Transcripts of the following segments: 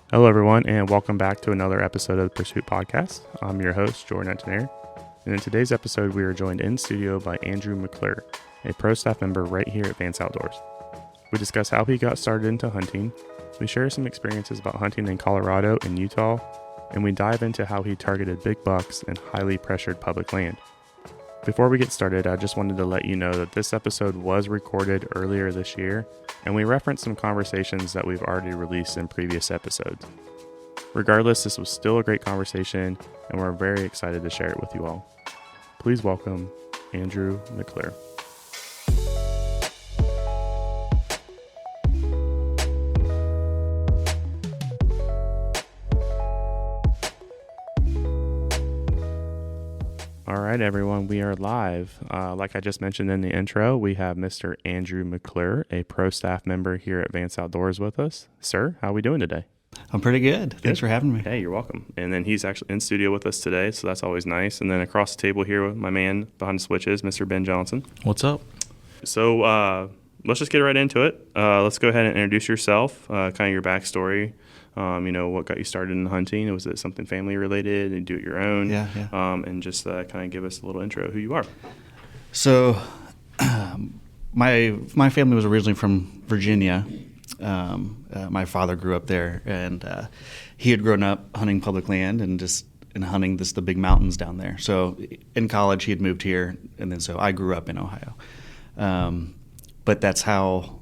Hello, everyone, and welcome back to another episode of the Pursuit Podcast. I'm your host, Jordan Antonaire, and in today's episode, we are joined in studio by Andrew McClure, a pro staff member right here at Vance Outdoors. We discuss how he got started into hunting, we share some experiences about hunting in Colorado and Utah, and we dive into how he targeted big bucks in highly pressured public land. Before we get started, I just wanted to let you know that this episode was recorded earlier this year, and we referenced some conversations that we've already released in previous episodes. Regardless, this was still a great conversation, and we're very excited to share it with you all. Please welcome Andrew McClure. All right, everyone, we are live. Like I just mentioned in the intro, we have Mr. Andrew McClure, a pro staff member here at Vance Outdoors with us. Sir, how are we doing today? I'm pretty good. Thanks for having me. Hey, you're welcome. And then he's actually in studio with us today, so that's always nice. And then across the table here with my man behind the switches, Mr. Ben Johnson. What's up? So let's just get right into it. Let's go ahead and introduce yourself, kind of your backstory. What got you started in hunting? Was it something family related and do it your own? Yeah. And just kind of give us a little intro of who you are. So my family was originally from Virginia. My father grew up there, and he had grown up hunting public land and hunting the big mountains down there. So in college, he had moved here, and then so I grew up in Ohio. But that's how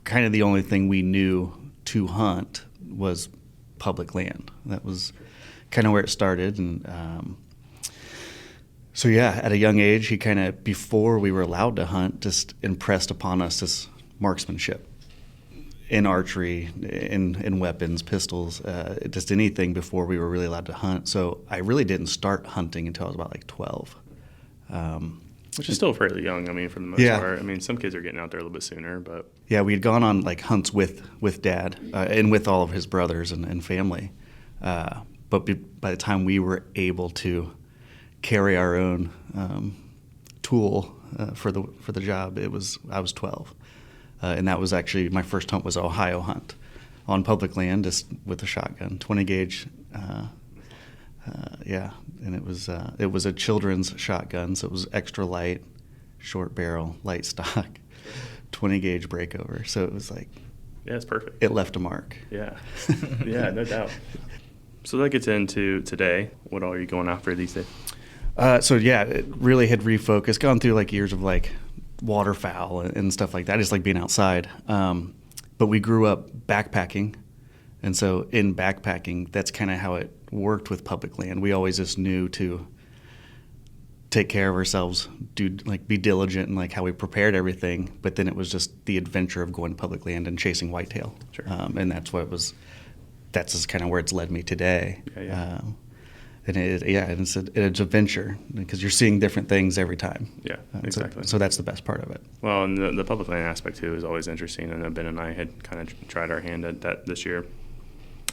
kind of the only thing we knew to hunt was public land. That was kind of where it started. And so yeah, at a young age, he kind of, before we were allowed to hunt, just impressed upon us this marksmanship in archery, in weapons, pistols, just anything before we were really allowed to hunt. So I really didn't start hunting until I was about like 12. Which is still fairly young, for the most part. Some kids are getting out there a little bit sooner, but... Yeah, we had gone on like hunts with Dad and with all of his brothers and family. But by the time we were able to carry our own tool for the job, I was 12. And that was actually, my first hunt was an Ohio hunt on public land, just with a shotgun, 20 gauge. And it was a children's shotgun, so it was extra light, short barrel, light stock, 20 gauge breakover. So it was like, yeah, it's perfect. It left a mark. Yeah, yeah, no doubt. So that gets into today. What all are you going after these days? It really had refocused, gone through like years of like waterfowl and stuff like that, just like being outside. But we grew up backpacking. And so in backpacking, that's kind of how it worked with public land. We always just knew to take care of ourselves, be diligent in like how we prepared everything. But then it was just the adventure of going to public land and chasing whitetail. Sure. And that's just kind of where it's led me today. Yeah. It's a venture because you're seeing different things every time. Yeah, exactly. So that's the best part of it. Well, and the public land aspect too is always interesting. I know Ben and I had kind of tried our hand at that this year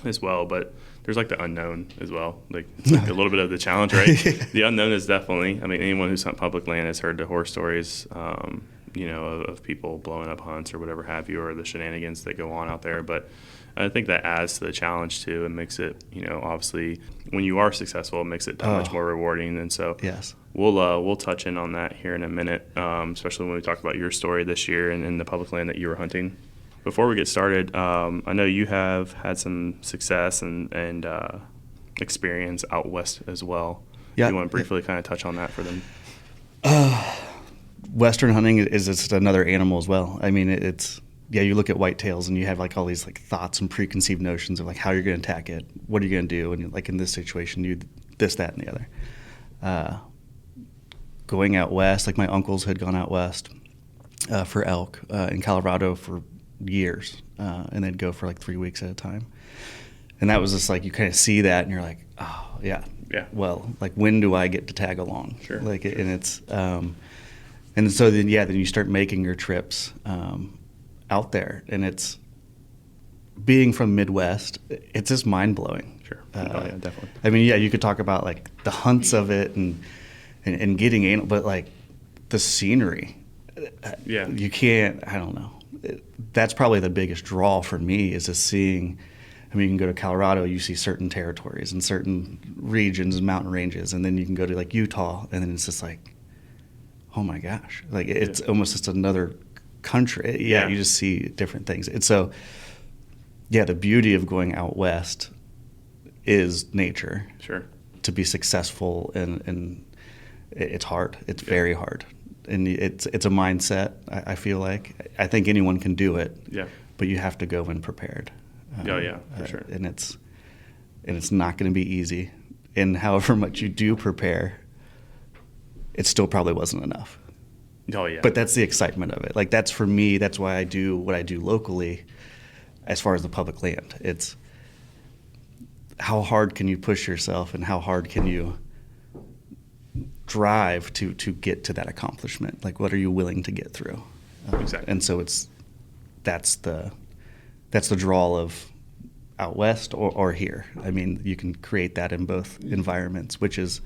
as well, but there's like the unknown as well. Like it's like a little bit of the challenge, right? The unknown is definitely. Anyone who's hunted public land has heard the horror stories, of people blowing up hunts or whatever have you, or the shenanigans that go on out there. But I think that adds to the challenge too, and makes it, obviously, when you are much it makes it much more rewarding. And so, yes, we'll touch in on that here in a minute, especially when we talk about your story this year and the public land that you were hunting. Before we get started, I know you have had some success and experience out west as well. Yeah. You want to briefly kind of touch on that for them? Western hunting is just another animal as well. You look at whitetails and you have like all these like thoughts and preconceived notions of like how you're going to attack it, what are you going to do, and like in this situation, you this, that, and the other. Going out west, like my uncles had gone out west for elk in Colorado for years, and they'd go for like 3 weeks at a time, and that was just like you kind of see that and you're like, oh yeah. Well, like when do I get to tag along? Sure. And it's and so then you start making your trips out there, and it's being from Midwest, it's just mind blowing. Sure. Yeah, definitely. You could talk about like the hunts of it and getting anal, but like the scenery. Yeah. You can't. I don't know. That's probably the biggest draw for me is just seeing. I mean, you can go to Colorado, you see certain territories and certain regions and mountain ranges, and then you can go to like Utah, and then it's just like, oh my gosh, like it's almost just another country. Yeah, you just see different things. And so, yeah, the beauty of going out west is nature. Sure. To be successful, and it's hard. It's very hard, and it's a mindset. I feel like I think anyone can do it. Yeah. But you have to go in prepared. For sure. And it's not going to be easy. And however much you do prepare, it still probably wasn't enough. Oh yeah. But that's the excitement of it. Like that's for me. That's why I do what I do locally, as far as the public land. It's how hard can you push yourself, and how hard can you drive to get to that accomplishment? Like what are you willing to get through? Exactly. And so that's the draw of out west or here. I mean, you can create that in both environments, which is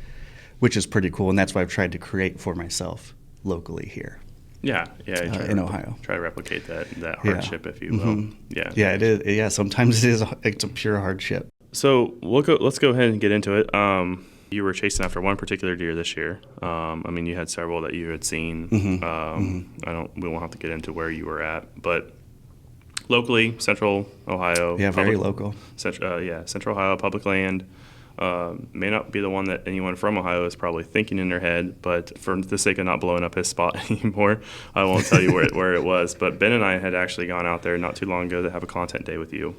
pretty cool, and that's what I've tried to create for myself locally here. In Ohio. Try to replicate that hardship, if you will. Mm-hmm. Yeah, it is. Yeah, sometimes it's a pure hardship. So let's go ahead and get into it. You were chasing after one particular deer this year. I mean, you had several that you had seen. Mm-hmm. We won't have to get into where you were at, but locally, Central Ohio. Yeah, very local. Central Ohio, public land. May not be the one that anyone from Ohio is probably thinking in their head, but for the sake of not blowing up his spot anymore, I won't tell you where it was. But Ben and I had actually gone out there not too long ago to have a content day with you,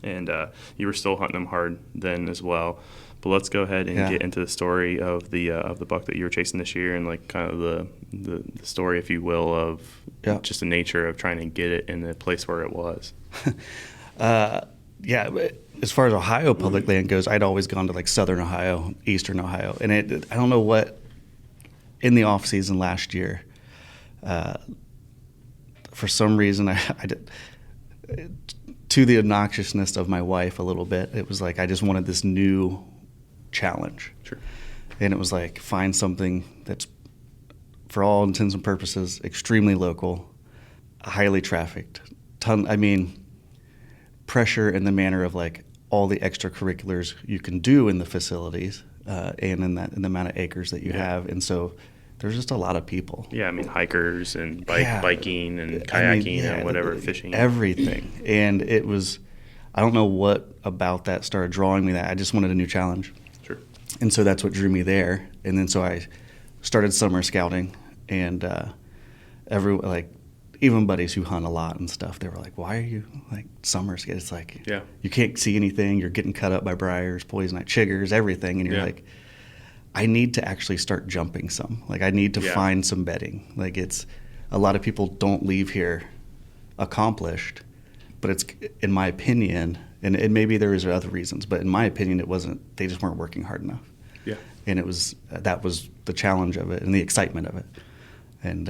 and you were still hunting them hard then as well. But let's go ahead and get into the story of the buck that you were chasing this year, and like kind of the story, if you will, of just the nature of trying to get it in the place where it was. As far as Ohio public land goes, I'd always gone to like Southern Ohio, Eastern Ohio, and I don't know what in the off season last year, for some reason I did. To the obnoxiousness of my wife a little bit, it was like I just wanted this new challenge. Sure. And it was like find something that's, for all intents and purposes, extremely local, highly trafficked. Pressure in the manner of like all the extracurriculars you can do in the facilities, and in the amount of acres that you have. And so there's just a lot of people. Yeah, I mean hikers and biking and kayaking and whatever, fishing. Everything. And it was, I don't know what about that started drawing me that. I just wanted a new challenge. Sure. And so that's what drew me there. And then so I started summer scouting, and even buddies who hunt a lot and stuff, they were like, why are you like summer scouting? It's like, you can't see anything. You're getting cut up by briars, poison ivy, chiggers, everything. And you're like, I need to actually start jumping some. Like I need to find some bedding. Like it's, a lot of people don't leave here accomplished, but it's, in my opinion, and maybe there is other reasons, but in my opinion, they just weren't working hard enough. Yeah. And that was the challenge of it and the excitement of it. And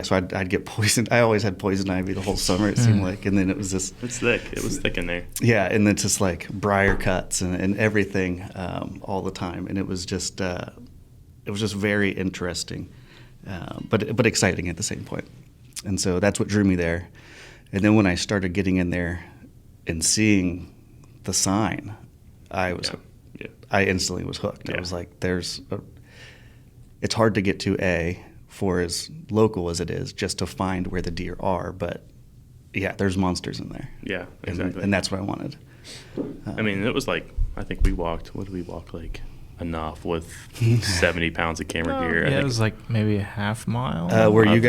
so I'd get poisoned. I always had poison ivy the whole summer, it seemed like. And then it was just... It's thick. It was thick in there. Yeah, and then just like briar cuts and everything all the time. And it was just very interesting, but exciting at the same point. And so that's what drew me there. And then when I started getting in there and seeing the sign, I instantly was hooked. I was like, it's hard to get to for as local as it is, just to find where the deer are. But there's monsters in there. Yeah, exactly. And that's what I wanted. I mean, it was like, I think we walked, what did we walk, like enough with 70 pounds of camera gear? Yeah, it was like maybe a half mile. Where we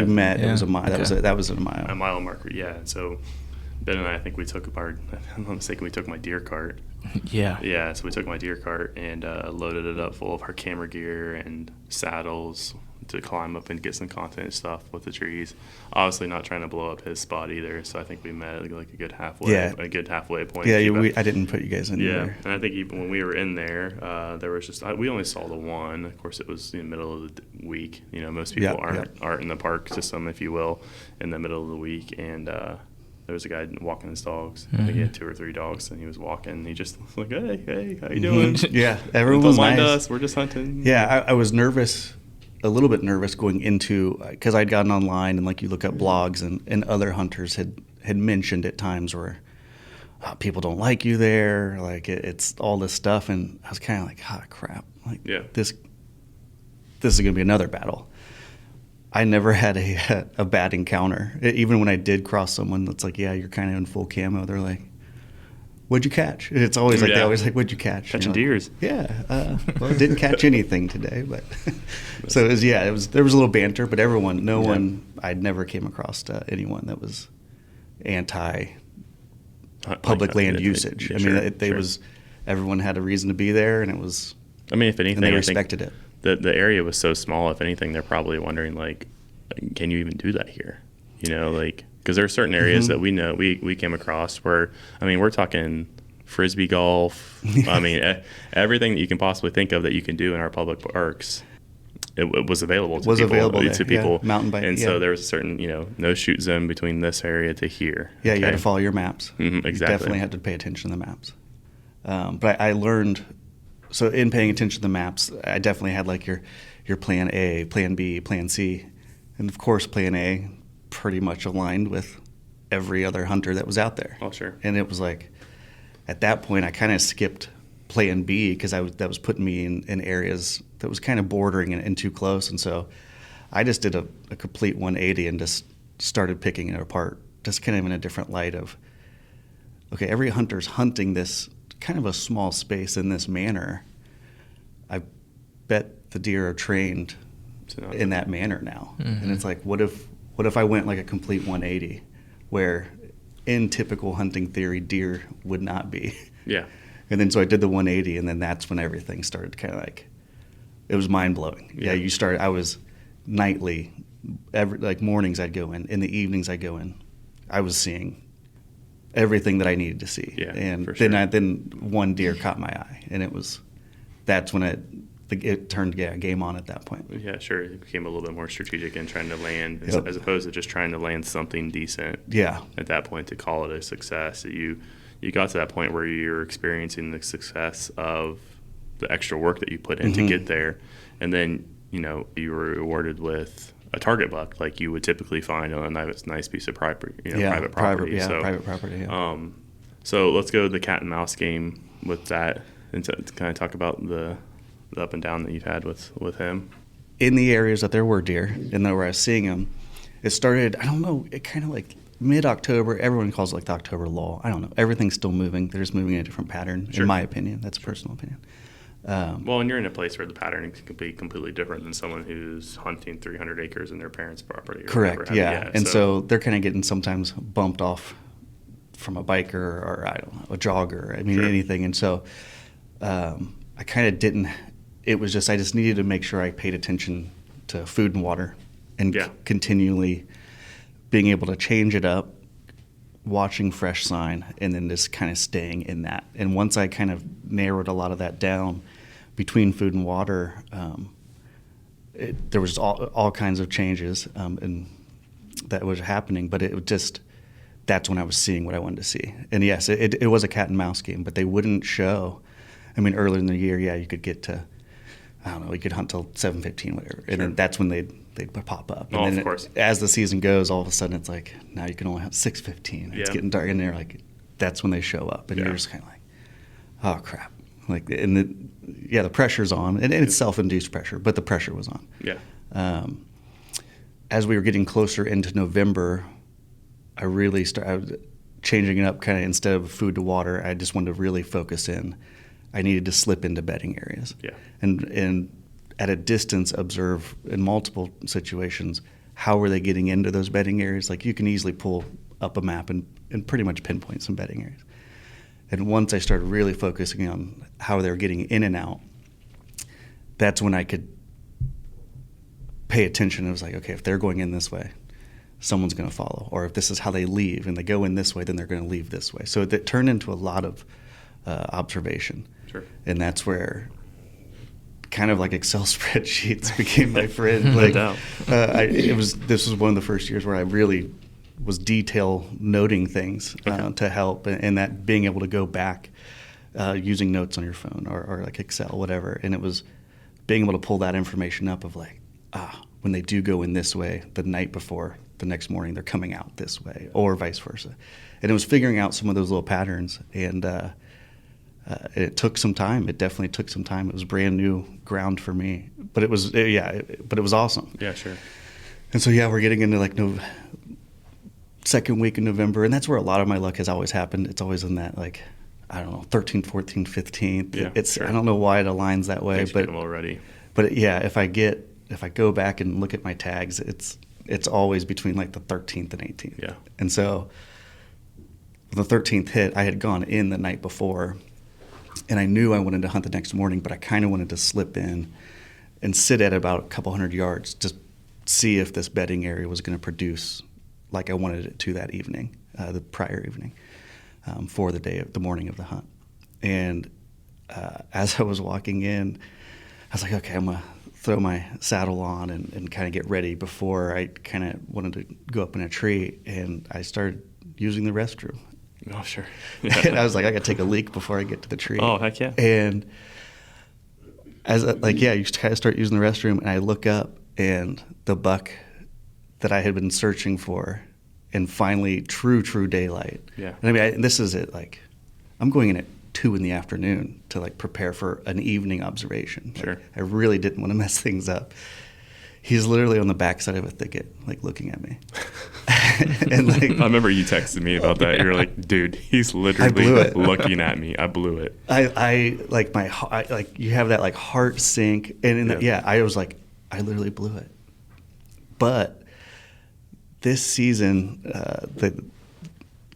met, it was a mile. Okay. That was a mile. A mile marker, yeah. So Ben and I think we took I'm not mistaken, we took my deer cart. Yeah, so we took my deer cart and loaded it up full of our camera gear and saddles to climb up and get some content stuff with the trees. Obviously not trying to blow up his spot either, so I think we met at like a good halfway point. Yeah, I didn't put you guys in there. Yeah, and I think even when we were in there, there was just we only saw the one. Of course, it was in the middle of the week. You know, most people aren't in the park system, if you will, in the middle of the week. And there was a guy walking his dogs. I think he had 2 or 3 dogs, and he was walking. He just was like, hey, how you doing? Everyone was nice. Don't mind us. We're just hunting. Yeah, I was nervous. A little bit nervous going into, because I'd gotten online and like you look up blogs and other hunters had mentioned at times where people don't like you there. Like it's all this stuff. And I was kind of like, crap. Like this is going to be another battle. I never had a bad encounter. Even when I did cross someone that's like, yeah, you're kind of in full camo. They're like, what'd you catch? It's always like, they always like, what'd you catch? Catching deers. Yeah. Well, I didn't catch anything today, but so there was a little banter, but no one, I'd never came across anyone that was anti public land usage. Yeah, I mean, it was, everyone had a reason to be there, and it was, I mean, if anything, and they respected it. The area was so small, if anything, they're probably wondering, like, can you even do that here? You know, like, because there are certain areas that we know we came across where, I mean, we're talking Frisbee golf. I mean, everything that you can possibly think of that you can do in our public parks, it was available to people. Mountain bike. And so there was a certain, no shoot zone between this area to here. Yeah, you had to follow your maps. Exactly. You definitely had to pay attention to the maps. But I learned, so in paying attention to the maps, I definitely had like your plan A, plan B, plan C. And of course, plan A pretty much aligned with every other hunter that was out there. Oh, sure. And it was like, at that point, I kind of skipped plan B because that was putting me in areas that was kind of bordering and too close. And so I just did a complete 180 and just started picking it apart, just kind of in a different light of, okay, every hunter's hunting this kind of a small space in this manner. I bet the deer are trained in that manner now. Mm-hmm. And it's like, what if I went like a complete 180 where in typical hunting theory, deer would not be. Yeah. And then so I did the 180, and then that's when everything started kind of like, it was mind-blowing. Yeah, I was nightly, like mornings I'd go in the evenings I'd go in. I was seeing everything that I needed to see. Yeah, and for sure. then one deer caught my eye, and that's when it turned game on at that point. Yeah, sure. It became a little bit more strategic in trying to land as opposed to just trying to land something decent. Yeah. At that point, to call it a success, you got to that point where you're experiencing the success of the extra work that you put in to get there, and then you were rewarded with a target buck like you would typically find on a nice piece of property, private property. Private property. Yeah. So let's go to the cat and mouse game with that, and to kind of talk about the up and down that you've had with him. In the areas that there were deer and where I was seeing them, it started, I don't know, it kind of like mid-October. Everyone calls it like the October lull. I don't know. Everything's still moving. They're just moving in a different pattern, in my opinion. That's a personal opinion. Well, and you're in a place where the pattern can be completely different than someone who's hunting 300 acres in their parents' property. Correct, yeah. And so they're kind of getting sometimes bumped off from a biker or, I don't know, a jogger. I mean, anything. And so I kind of didn't – it was just I just needed to make sure I paid attention to food and water and continually being able to change it up, watching fresh sign, and then just kind of staying in that. And once I kind of narrowed a lot of that down between food and water, there was all kinds of changes and that was happening. But it just that's when I was seeing what I wanted to see. And yes, it was a cat and mouse game, but they wouldn't show. I mean, earlier in the year, you could get to, I don't know, you could hunt till 7:15, whatever, and then that's when they'd pop up. And then of course. As the season goes, all of a sudden it's like now you can only have 6:15. It's getting dark, and they're like, that's when they show up, and you're just kind of like, oh crap, like, and the pressure's on, and it's self-induced pressure, but the pressure was on. Yeah. As we were getting closer into November, I really started changing it up, kind of instead of food to water. I just wanted to really focus in. I needed to slip into bedding areas. Yeah. And at a distance observe in multiple situations how were they getting into those bedding areas. Like you can easily pull up a map and pretty much pinpoint some bedding areas. And once I started really focusing on how they were getting in and out, that's when I could pay attention. It was like, okay, if they're going in this way, someone's going to follow. Or if this is how they leave and they go in this way, then they're going to leave this way. So it turned into a lot of observation. Sure. And that's where kind of like Excel spreadsheets became my friend. Like, this was one of the first years where I really was detail noting things to help, and that being able to go back using notes on your phone or like Excel, whatever. And it was being able to pull that information up of like, when they do go in this way the night before, the next morning they're coming out this way, or vice versa. And it was figuring out some of those little patterns, and it took some time. It definitely took some time. It was brand new ground for me, but it was awesome. Yeah, sure. And so we're getting into like second week in November, and that's where a lot of my luck has always happened. It's always in that, like, I don't know, 13th, 14th, 15th. Yeah, sure. I don't know why it aligns that way, but them already. But if I go back and look at my tags, it's always between like the 13th and 18th. Yeah. And so the 13th hit, I had gone in the night before, and I knew I wanted to hunt the next morning, but I kind of wanted to slip in and sit at about a couple hundred yards to see if this bedding area was going to produce like I wanted it to that evening, the prior evening, for the morning of the hunt. And as I was walking in, I was like, okay, I'm going to throw my saddle on and kind of get ready before I kind of wanted to go up in a tree. And I started using the restroom. Oh, sure. And I was like, I got to take a leak before I get to the tree. Oh, heck yeah. And you kind of start using the restroom, and I look up, and the buck that I had been searching for, and finally true daylight. Yeah. And I mean, this is it. Like, I'm going in at 2 p.m. to like prepare for an evening observation. Sure. Like, I really didn't want to mess things up. He's literally on the backside of a thicket, like looking at me. And like, I remember you texted me about that. You're like, dude, he's literally looking at me. I blew it. I like you have that like heart sink, and I was like, I literally blew it. But this season, the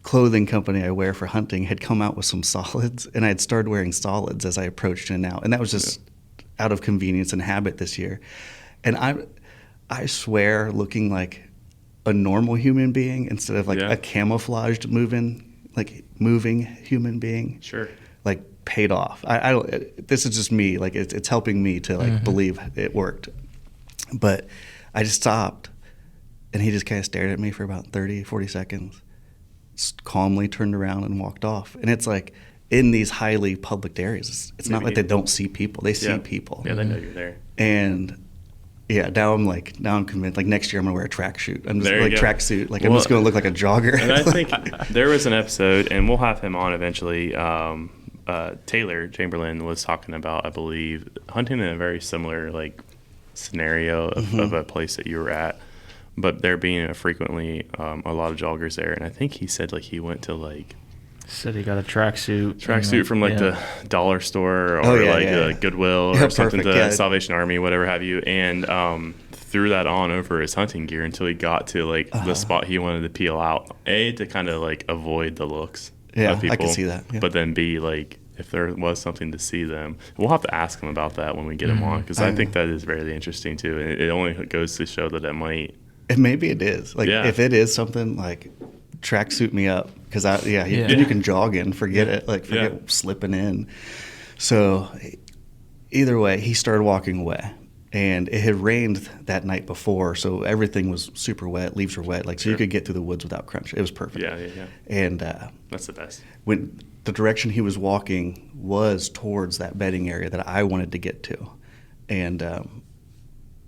clothing company I wear for hunting had come out with some solids, and I had started wearing solids as I approached in and out, and that was just out of convenience and habit this year. And I swear, looking like a normal human being instead of like a camouflaged moving human being. Sure. Like, paid off. I don't. This is just me. Like, it's helping me to like believe it worked. But I just stopped, and he just kind of stared at me for about 30, 40 seconds, calmly turned around and walked off. And it's like, in these highly public areas, it's not like they don't see people. They see people. Yeah, they know you're there. And now I'm convinced. Like, next year I'm gonna wear a tracksuit. I'm just There like you go. tracksuit. Like, I'm just gonna look like a jogger. And I think there was an episode, and we'll have him on eventually. Taylor Chamberlain was talking about, I believe, hunting in a very similar like scenario of a place that you were at, but there being frequently a lot of joggers there. And I think he said like he went to like. Said he got a tracksuit From like the dollar store or Goodwill or something, Salvation Army, whatever have you, and threw that on over his hunting gear until he got to like the spot he wanted to peel out. A, to kind of like avoid the looks of people. I can see that. Yeah. But then B, like if there was something to see them, we'll have to ask him about that when we get him on, because I think that is very interesting too. And it only goes to show that it might. And maybe it is. Like, if it is something, like, tracksuit me up, because then you can jog in, forget it, like forget slipping in. So either way, he started walking away, and it had rained that night before, so everything was super wet, leaves were wet, like so you could get through the woods without crunch. It was perfect. Yeah. And that's the best. When the direction he was walking was towards that bedding area that I wanted to get to, and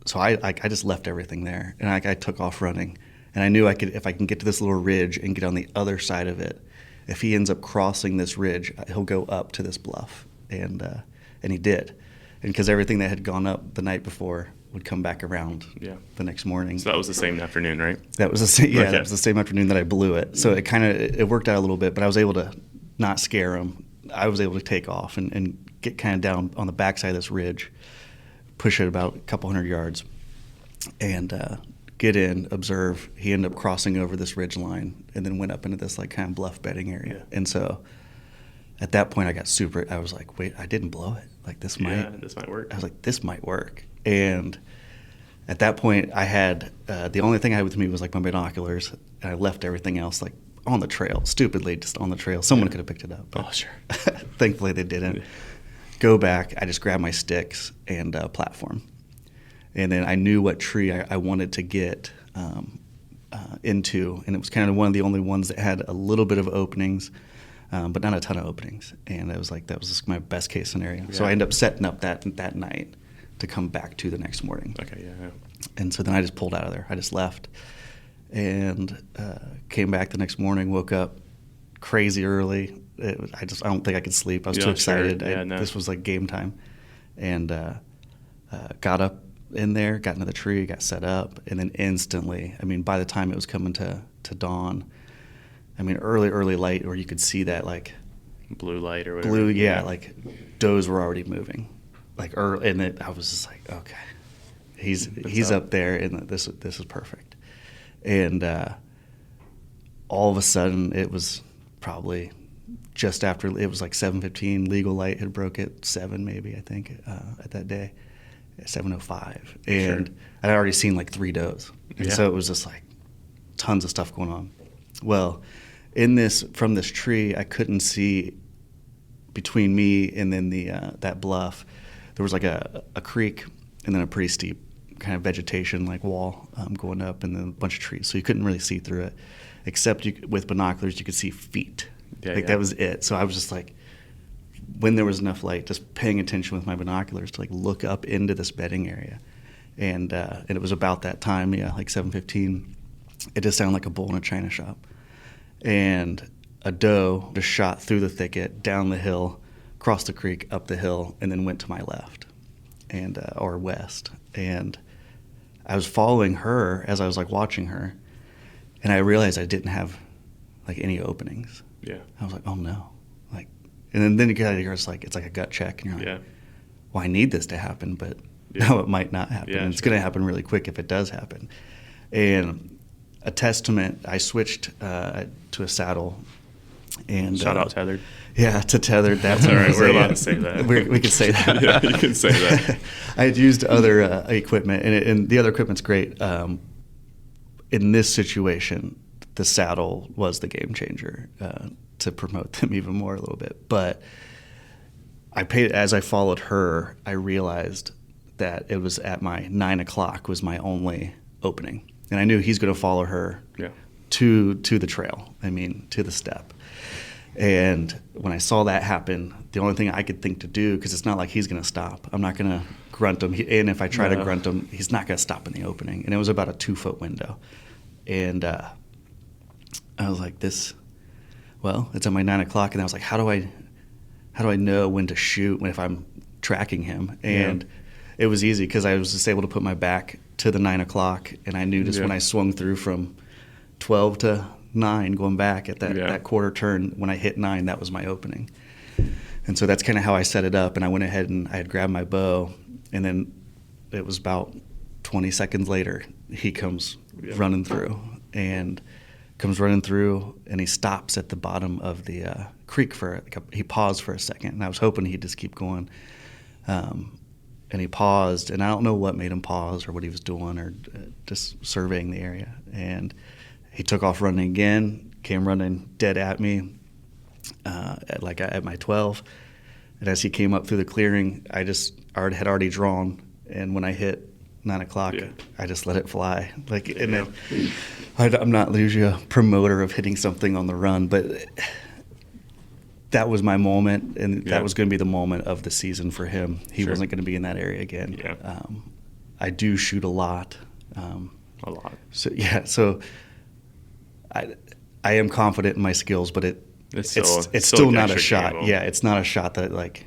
so I just left everything there, and I took off running. And I knew if I can get to this little ridge and get on the other side of it, if he ends up crossing this ridge, he'll go up to this bluff. And he did. And because everything that had gone up the night before would come back around the next morning. So that was the same afternoon, right? That was the same. Yeah, that was the same afternoon that I blew it. So it worked out a little bit, but I was able to not scare him. I was able to take off and get kind of down on the backside of this ridge, push it about a couple hundred yards, and get in, observe. He ended up crossing over this ridge line and then went up into this like kind of bluff bedding area. Yeah. And so at that point I was like, wait, I didn't blow it. Like, this might work. I was like, this might work. And at that point I had, the only thing I had with me was like my binoculars, and I left everything else like on the trail, stupidly just on the trail. Someone could have picked it up. Oh, sure. Thankfully they didn't. Yeah. Go back, I just grabbed my sticks and platform. And then I knew what tree I wanted to get into, and it was kind of one of the only ones that had a little bit of openings, but not a ton of openings. And that was just my best case scenario. Yeah. So I ended up setting up that night to come back to the next morning. Okay, yeah. And so then I just pulled out of there. I just left, and came back the next morning, woke up crazy early. I don't think I could sleep. I was too excited. Sure. This was like game time. And got up in there, got into the tree, got set up, and then instantly, I mean, by the time it was coming to dawn, I mean, early light where you could see that like blue light or whatever. Blue, yeah, like does were already moving. Like early, and I was just like, okay, he's up there, and this is perfect. And all of a sudden, it was probably just after, it was like 7:15. Legal light had broke at 7 maybe, I think, at that day, at 7:05. And I'd already seen like 3 does. And so it was just like tons of stuff going on. Well, from this tree, I couldn't see between me and then that bluff. There was like a creek and then a pretty steep kind of vegetation like wall going up, and then a bunch of trees. So you couldn't really see through it, except with binoculars you could see feet. That was it. So I was just like, when there was enough light, just paying attention with my binoculars to like look up into this bedding area, and it was about that time, like 7:15. It just sounded like a bull in a china shop, and a doe just shot through the thicket, down the hill, crossed the creek, up the hill, and then went to my left, and or west. And I was following her as I was like watching her, and I realized I didn't have like any openings. Yeah. I was like, oh no. Like, and then you get out of here, it's like a gut check, and you're like, well, I need this to happen, but no, it might not happen. And it's going to happen really quick if it does happen. And a testament, I switched to a saddle. And shout out Tethered. Yeah, to Tethered. That's all right. We're allowed to say that. We can say that. Yeah, you can say that. I had used other equipment, and the other equipment's great. In this situation, the saddle was the game changer to promote them even more a little bit. But as I followed her, I realized that it was at my 9 o'clock was my only opening, and I knew he's going to follow her to the trail. I mean, to the step. And when I saw that happen, the only thing I could think to do, because it's not like he's going to stop. I'm not going to grunt him. And if I try to grunt him, he's not going to stop in the opening. And it was about a 2-foot window. And I was like, it's at my 9 o'clock. And I was like, how do I know when to shoot if I'm tracking him? And it was easy because I was just able to put my back to the 9 o'clock. And I knew just when I swung through from 12 to 9 going back at that quarter turn, when I hit 9, that was my opening. And so that's kind of how I set it up. And I went ahead and I had grabbed my bow, and then it was about 20 seconds later he comes running through, and he stops at the bottom of the creek he paused for a second, and I was hoping he'd just keep going. And he paused, and I don't know what made him pause or what he was doing, or just surveying the area. And he took off running again, came running dead at me at my 12. And as he came up through the clearing, I just had already drawn. And when I hit 9 o'clock, I just let it fly. I'm not usually a promoter of hitting something on the run, but that was my moment, and that was going to be the moment of the season for him. He wasn't going to be in that area again. Yeah. I do shoot a lot. A lot. So I am confident in my skills, but it's still not a shot. Gamble. Yeah, it's not a shot that like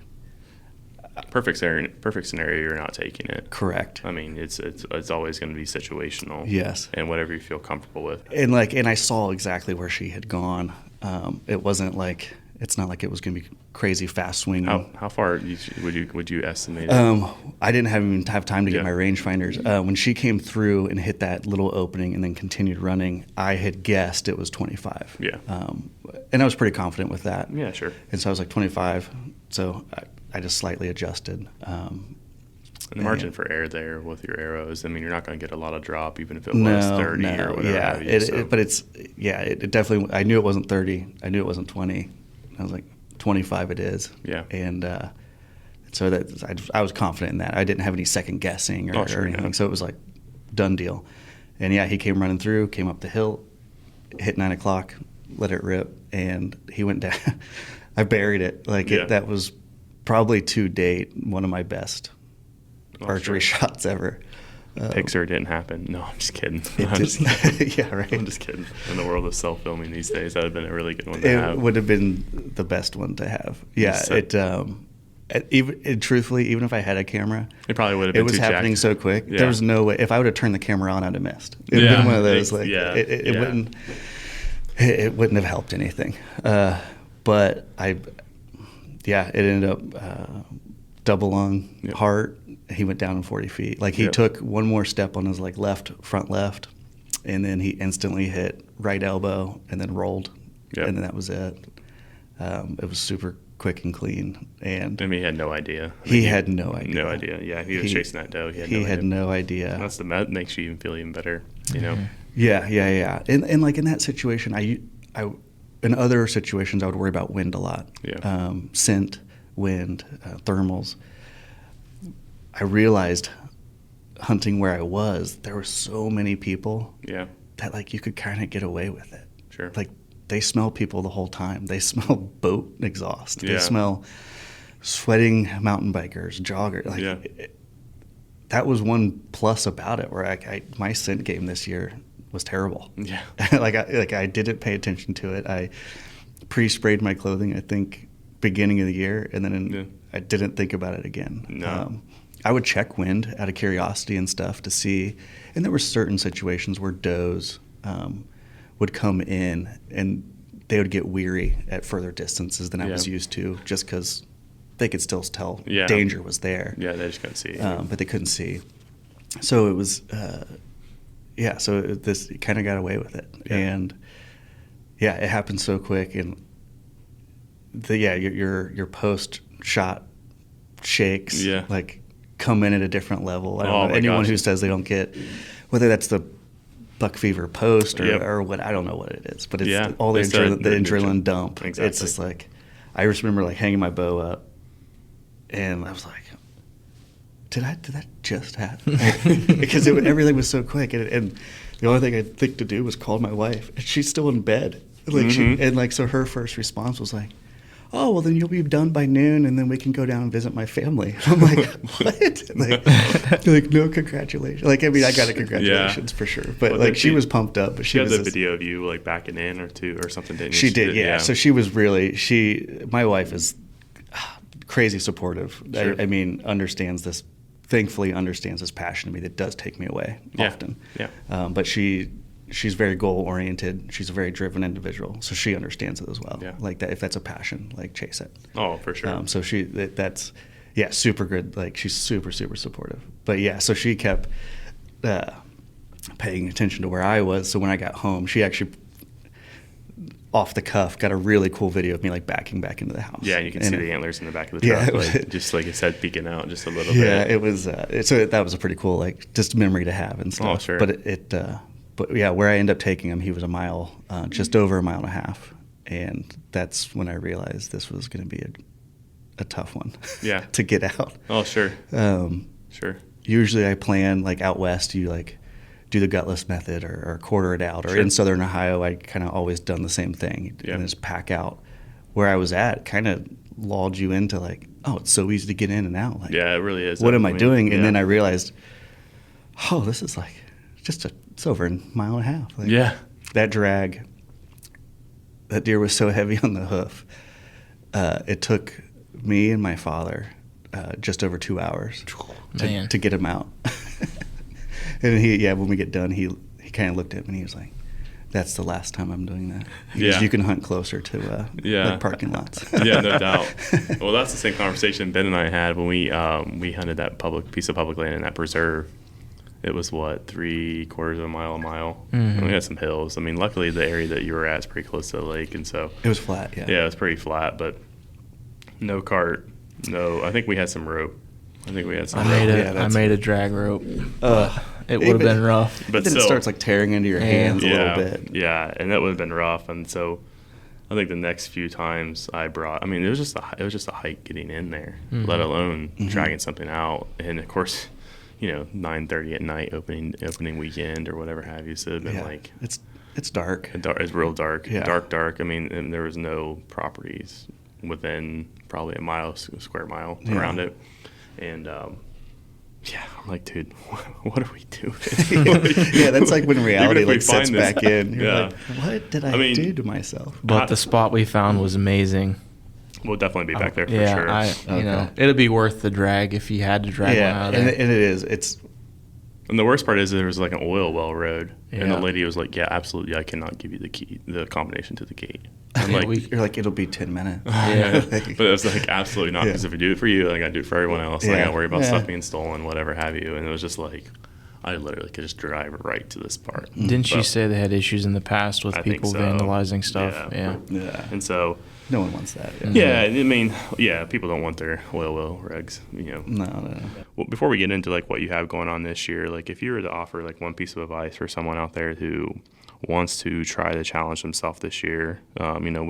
perfect scenario. You're not taking it. Correct. I mean, it's always going to be situational. Yes. And whatever you feel comfortable with. And I saw exactly where she had gone. It wasn't like. It's not like it was going to be crazy fast swinging. How far would you estimate it? I didn't even have time to get my rangefinders. When she came through and hit that little opening and then continued running, I had guessed it was 25. Yeah. And I was pretty confident with that. Yeah, sure. And so I was like 25. So I just slightly adjusted. And the margin for error there with your arrows, I mean, you're not going to get a lot of drop even if it was 30 or whatever. Yeah, but it definitely, I knew it wasn't 30. I knew it wasn't 20. I was like, 25 it is. Yeah. And so I was confident in that. I didn't have any second guessing or anything. No. So it was like done deal. And he came running through, came up the hill, hit 9 o'clock, let it rip, and he went down. I buried it. That was probably to date one of my best archery shots ever. Pixar didn't happen. No, I'm just kidding. Yeah, right. I'm just kidding. In the world of self-filming these days, that would have been a really good one to have. It would have been the best one to have. Yeah, So- truthfully, even if I had a camera, It probably would have been it was too happening jacked. so quick. Yeah. There was no way. If I would have turned the camera on, I'd have missed. It would have been one of those. Like, it wouldn't. It wouldn't have helped anything. But it ended up double lung heart. He went down in 40 feet. Like he took one more step on his like front left, and then he instantly hit right elbow and then rolled, and then that was it. It was super quick and clean, and I mean, he had no idea. He had no idea. No idea. Yeah, he was chasing that doe. He had no idea. That makes you even feel even better, you know. Yeah. And like in that situation, I in other situations I would worry about wind a lot. Yeah. Scent, wind, thermals. I realized hunting where I was, there were so many people. Yeah. That like you could kind of get away with it. Sure. Like they smell people the whole time. They smell boat exhaust. Yeah. They smell sweating mountain bikers, joggers. Like that was one plus about it, where my scent game this year was terrible. Yeah. I didn't pay attention to it. I pre-sprayed my clothing, I think, beginning of the year, and then I didn't think about it again. No. I would check wind out of curiosity and stuff to see, and there were certain situations where does would come in and they would get weary at further distances than I was used to, just because they could still tell danger was there. Yeah, they just couldn't see. But they couldn't see. So it was, this kind of got away with it. Yeah. And it happened so quick. And your post-shot shakes, like come in at a different level. I don't know. Anyone who says they don't get, whether that's the buck fever post or what, I don't know what it is, but it's all the adrenaline dump. Exactly. It's just like, I just remember like hanging my bow up, and I was like, did that just happen? Because everything was so quick, and the only thing I think to do was call my wife, and she's still in bed. Like so her first response was like, oh, well, then you'll be done by noon, and then we can go down and visit my family. I'm like, what? Like, no, congratulations. Like, I mean, I got a congratulations for sure. But, like, she was pumped up. But she had the video of you, like, backing in or something, didn't you? She did, yeah. So she was really, my wife is crazy supportive. Sure. I mean, thankfully understands this passion in me that does take me away often. Yeah. But she's very goal-oriented. She's a very driven individual, so she understands it as well. Yeah. Like that, if that's a passion, like chase it. Oh, for sure. So that's super good. Like she's super, super supportive. But so she kept paying attention to where I was. So when I got home, she actually, off the cuff, got a really cool video of me like backing back into the house. Yeah, and you can see the antlers in the back of the truck, like, just like its head peeking out just a little bit. Yeah, it was. So that was a pretty cool, like, just memory to have and stuff. Oh, sure. But where I ended up taking him, he was a mile, just over a mile and a half, and that's when I realized this was going to be a tough one. Yeah. To get out. Oh, sure. Sure. Usually I plan, like, out west, you like do the gutless method or quarter it out, or Sure. in southern Ohio, I kind of always done the same thing and just pack out. Where I was at kind of lulled you into like, oh, it's so easy to get in and out. Like, yeah, it really is. What am I doing? And then I realized, oh, this is like it's over a mile and a half. Like, that drag, that deer was so heavy on the hoof. It took me and my father just over 2 hours to get him out. And when we get done, he kind of looked at me and he was like, that's the last time I'm doing that. You can hunt closer to like parking lots. Yeah, no doubt. Well, that's the same conversation Ben and I had when we hunted that piece of public land in that preserve. It was, 3/4 of a mile, Mm-hmm. And we had some hills. I mean, luckily the area that you were at is pretty close to the lake, and so it was flat. Yeah, it was pretty flat, but no cart. No, I think we had some rope. I made a drag rope. It would have been rough. But then it starts like tearing into your hands a little bit. Yeah, and that would have been rough. And so I think the next few times it was just a hike getting in there, let alone dragging something out. And of course, 9:30 at night, opening weekend or whatever have you. So it'd been like it's dark. It's real dark. Yeah. Dark. I mean, and there was no properties within probably a square mile around it. And Yeah, I'm like, dude, what are we doing? Yeah, that's like when reality like sets this, back in. You're yeah. like, what did I do to myself? But the spot we found was amazing. We'll definitely be back there for yeah, sure. You know, it'd be worth the drag if you had to drag one out of there. And it is. And the worst part is there was like an oil well road, Yeah. and the lady was like, "Yeah, absolutely, I cannot give you the combination to the gate." I'm like, you're like, it'll be 10 minutes. Yeah. but it was like, absolutely not, because if we do it for you, I got to do it for everyone else. I got to worry about stuff being stolen, whatever have you. And it was just like, I literally could just drive right to this part. Didn't you say they had issues in the past with people vandalizing stuff? Yeah. And so no one wants that. Yeah, I mean, people don't want their oil well regs, you know. No. Well, before we get into like what you have going on this year, like if you were to offer like one piece of advice for someone out there who wants to try to challenge themselves this year, you know,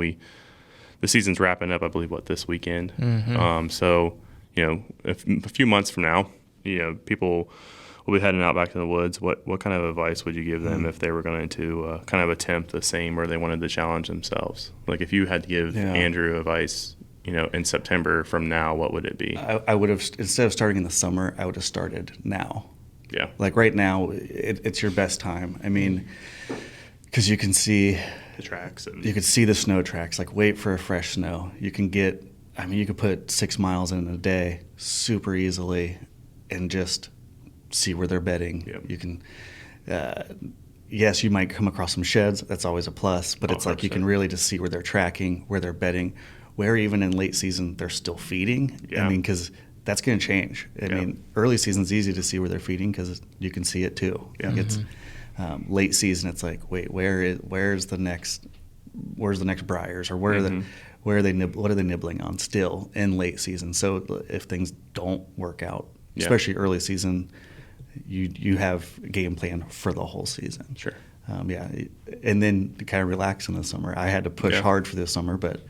the season's wrapping up, I believe, this weekend. So, you know, a few months from now, you know, people will be heading out back to the woods. What kind of advice would you give them if they were going to kind of attempt the same, or they wanted to challenge themselves? Like if you had to give Andrew advice, you know, in September from now, what would it be? I would have, instead of starting in the summer, I would have started now. Yeah. Like right now, it's your best time. I mean, because you can see the tracks. You could see the snow tracks. Like wait for a fresh snow. You can you could put 6 miles in a day super easily and just see where they're bedding. Yep. You can, yes, you might come across some sheds. That's always a plus. But it's 100%. Like you can really just see where they're tracking, where they're bedding, where even in late season they're still feeding. Yeah. I mean, because that's going to change. I mean, early season's easy to see where they're feeding because you can see it too. Yeah. It's late season. It's like, wait, where's the next briars, or what are they nibbling on still in late season? So if things don't work out, especially early season, you have a game plan for the whole season. Sure. And then to kind of relax in the summer. I had to push hard for this summer, but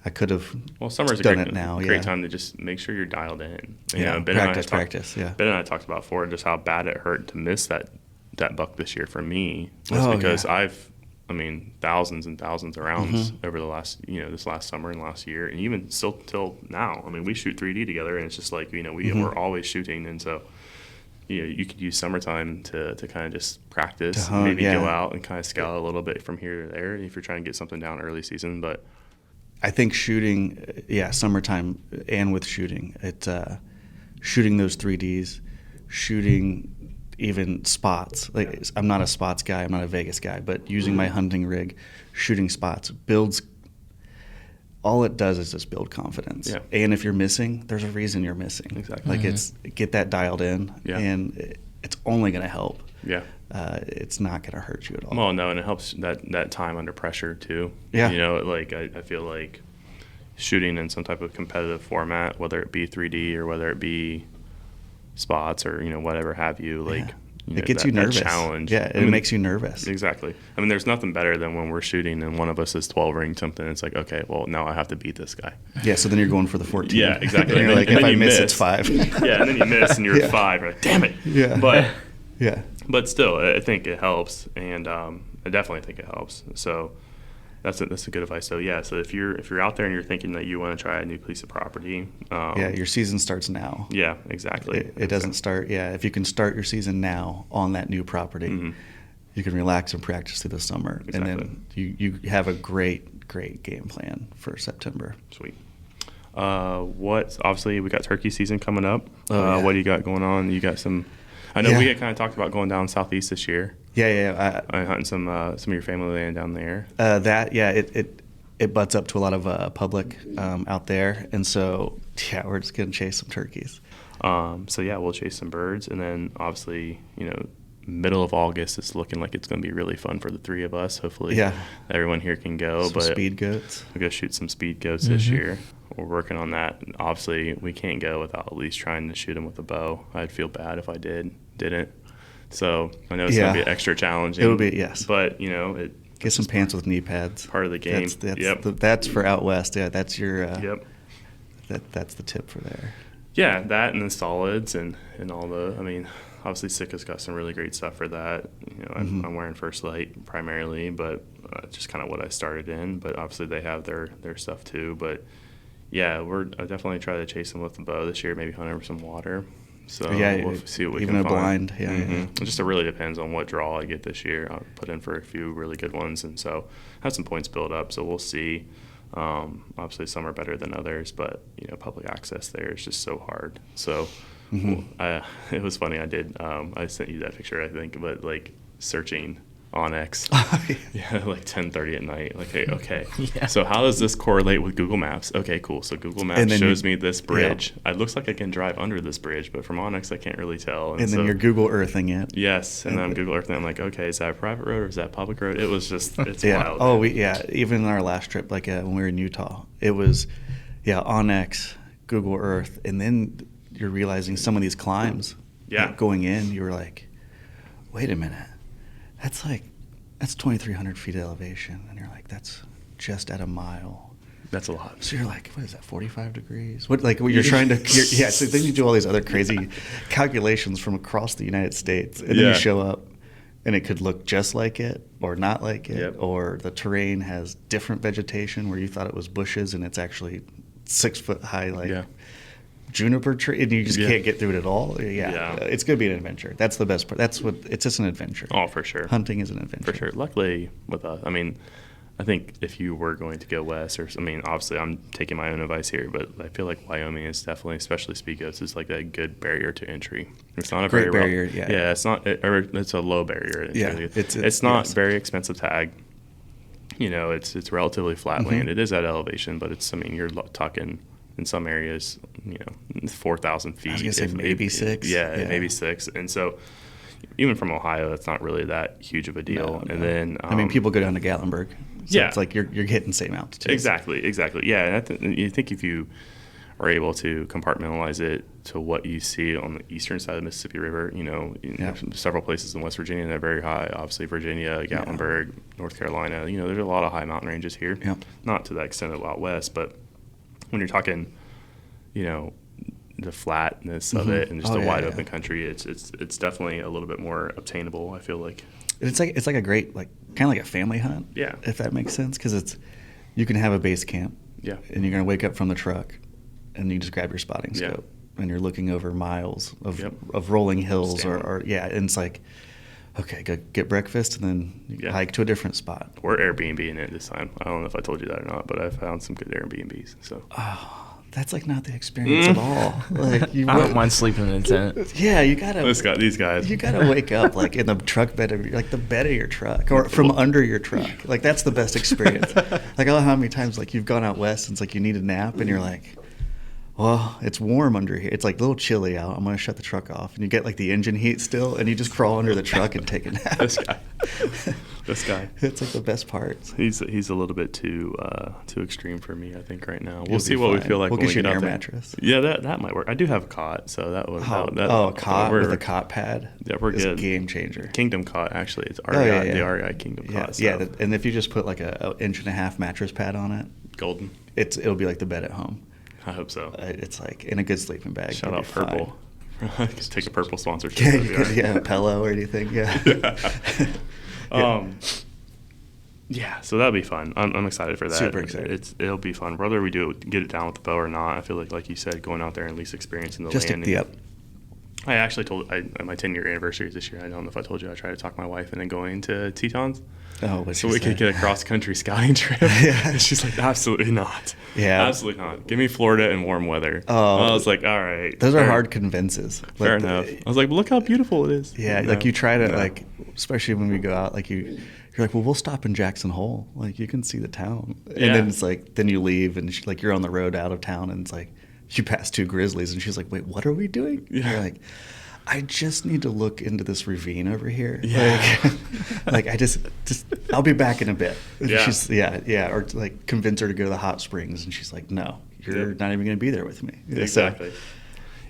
I could have summer's done a it now. great time to just make sure you're dialed in. You know, practice. Ben and I talked about before just how bad it hurt to miss that buck this year for me, because I've thousands and thousands of rounds over the last, this last summer and last year, and even still till now. I mean, we shoot 3D together, and it's just like, we're always shooting, and so you could use summertime to kind of just practice, maybe go out and kind of scout a little bit from here to there if you're trying to get something down early season. But I think shooting, summertime and with shooting, it's shooting those 3Ds, shooting even spots. Like I'm not a spots guy, I'm not a Vegas guy, but using my hunting rig, shooting spots builds. All it does is just build confidence. Yeah. And if you're missing, there's a reason you're missing. Exactly. Like it's get that dialed in, and it's only going to help. Yeah. It's not going to hurt you at all. Well, no, and it helps that time under pressure too. Yeah. Like I feel like shooting in some type of competitive format, whether it be 3D or whether it be spots or whatever have you, like it gets you nervous. That challenge. Yeah, it makes you nervous. Exactly. I mean, there's nothing better than when we're shooting and one of us is 12 ring something. It's like, okay, well now I have to beat this guy. Yeah. So then you're going for the 14. Yeah, exactly. And you're like, if I miss, it's 5. Yeah, and then you miss and you're at 5. You're like, damn it. Yeah. But still, I think it helps, and I definitely think it helps. So that's a good advice. So so if you're out there and you're thinking that you want to try a new piece of property, your season starts now. Yeah, exactly. It doesn't start. Yeah, if you can start your season now on that new property, you can relax and practice through the summer, and then you have a great game plan for September. Sweet. Obviously we got turkey season coming up. What do you got going on? You got some. I know we had kind of talked about going down southeast this year. Yeah. Hunting some of your family land down there. It butts up to a lot of public out there, and so we're just gonna chase some turkeys. We'll chase some birds, and then obviously middle of August it's looking like it's gonna be really fun for the three of us. Hopefully, everyone here can go. Some speed goats. We're gonna shoot some speed goats this year. We're working on that. And obviously, we can't go without at least trying to shoot them with a bow. I'd feel bad if I didn't. So I know it's going to be extra challenging. It will be, yes. But, get some pants with knee pads. Part of the game. That's for out west. Yeah, that's your. Yep. That's the tip for there. Yeah, that and the solids and all the. I mean, obviously Sika's got some really great stuff for that. I'm wearing First Light primarily, but just kind of what I started in. But obviously they have their stuff too. But yeah, I definitely try to chase them with the bow this year. Maybe hunt over some water. So yeah, we'll see what we even can a find. blind. Yeah, It just really depends on what draw I get this year. I'll put in for a few really good ones, and so have some points built up. So we'll see. Obviously, some are better than others, but public access there is just so hard. So it was funny. I sent you that picture, I think, but like searching Onyx, like 10:30 at night. Like, hey, okay, so how does this correlate with Google Maps? Okay, cool. So Google Maps shows me this bridge. It looks like I can drive under this bridge, but from Onyx I can't really tell. And then you're Google Earthing it. Yes, and then I'm Google Earthing. I'm like, okay, is that a private road or is that a public road? It was just, it's wild. Oh, even in our last trip, like when we were in Utah, it was, Onyx, Google Earth, and then you're realizing some of these climbs. Going in, you were like, wait a minute. That's 2,300 feet of elevation, and you're like, that's just at a mile. That's a lot. So you're like, what is that, 45 degrees? What you're trying to? So then you do all these other crazy calculations from across the United States, and then you show up, and it could look just like it or not like it, or the terrain has different vegetation where you thought it was bushes, and it's actually 6 foot high, juniper tree, and you just can't get through it at all. It's going to be an adventure. That's the best part. It's just an adventure. Oh, for sure. Hunting is an adventure. For sure. Luckily with us, I think if you were going to go west, obviously I'm taking my own advice here, but I feel like Wyoming is definitely, especially Speakos, is like a good barrier to entry. It's not a great very barrier. It's not, or it's a low barrier. It's not very expensive to ag. It's relatively flat land. It is at elevation, but you're talking in some areas, 4,000 feet. I was going to say maybe 6. Maybe 6. And so even from Ohio, it's not really that huge of a deal. No. And then people go down to Gatlinburg. So it's like you're hitting same altitude. Exactly. Yeah, and you think if you are able to compartmentalize it to what you see on the eastern side of the Mississippi River, several places in West Virginia that are very high. Obviously, Virginia, Gatlinburg, North Carolina. There's a lot of high mountain ranges here. Yeah. Not to the extent of out west, but when you're talking, the flatness of it and just a wide open country, it's definitely a little bit more obtainable, I feel like. It's like a great, kind of like a family hunt. Yeah. If that makes sense, because you can have a base camp. Yeah. And you're going to wake up from the truck, and you just grab your spotting scope, and you're looking over miles of rolling hills, and it's like, okay, go get breakfast, and then you hike to a different spot. We're Airbnb-ing it this time. I don't know if I told you that or not, but I found some good Airbnbs. So. Oh, that's not the experience at all. I don't mind sleeping in a tent. Yeah, you gotta. These guys. You gotta wake up in the truck bed of the bed of your truck, or from under your truck. That's the best experience. I don't know how many times you've gone out west and it's you need a nap, and you're like, well, it's warm under here. It's a little chilly out. I'm going to shut the truck off. And you get the engine heat still, and you just crawl under the truck and take a nap. This guy. It's the best part. He's a little bit too extreme for me, I think, right now. We'll see what we feel like we'll when get we you get an out air there. mattress. Yeah, that might work. I do have a cot, so that would. A cot with a cot pad. Yeah, we're good. Game changer. Kingdom cot, actually. It's REI, the REI Kingdom cot. Yeah, and if you just put an 1.5-inch mattress pad on it, golden. It'll be like the bed at home. I hope so. It's in a good sleeping bag. Shout out Purple. Take a Purple sponsorship. Yeah, Pello or anything. Yeah. So that'll be fun. I'm excited for that. Super excited. It'll be fun. Whether we get it down with the bow or not, I feel like you said, going out there and at least experiencing the land. I actually told my 10-year anniversary is this year. I don't know if I told you. I tried to talk my wife into going to Tetons. Oh, so we could get a cross-country scouting trip. And she's like, absolutely not. Yeah. Absolutely not. Give me Florida and warm weather. Oh. I was like, all right. Those are hard convinces. Fair enough. I was like, look how beautiful it is. Yeah, you try to, especially when we go out, you're like, well, we'll stop in Jackson Hole. You can see the town. And then it's then you leave, and you're on the road out of town, and it's you pass 2 grizzlies, and she's like, wait, what are we doing? Yeah. And you're like, I just need to look into this ravine over here. Yeah. I just I'll be back in a bit. Yeah. She's or convince her to go to the hot springs, and she's like, no, you're not even going to be there with me. Exactly.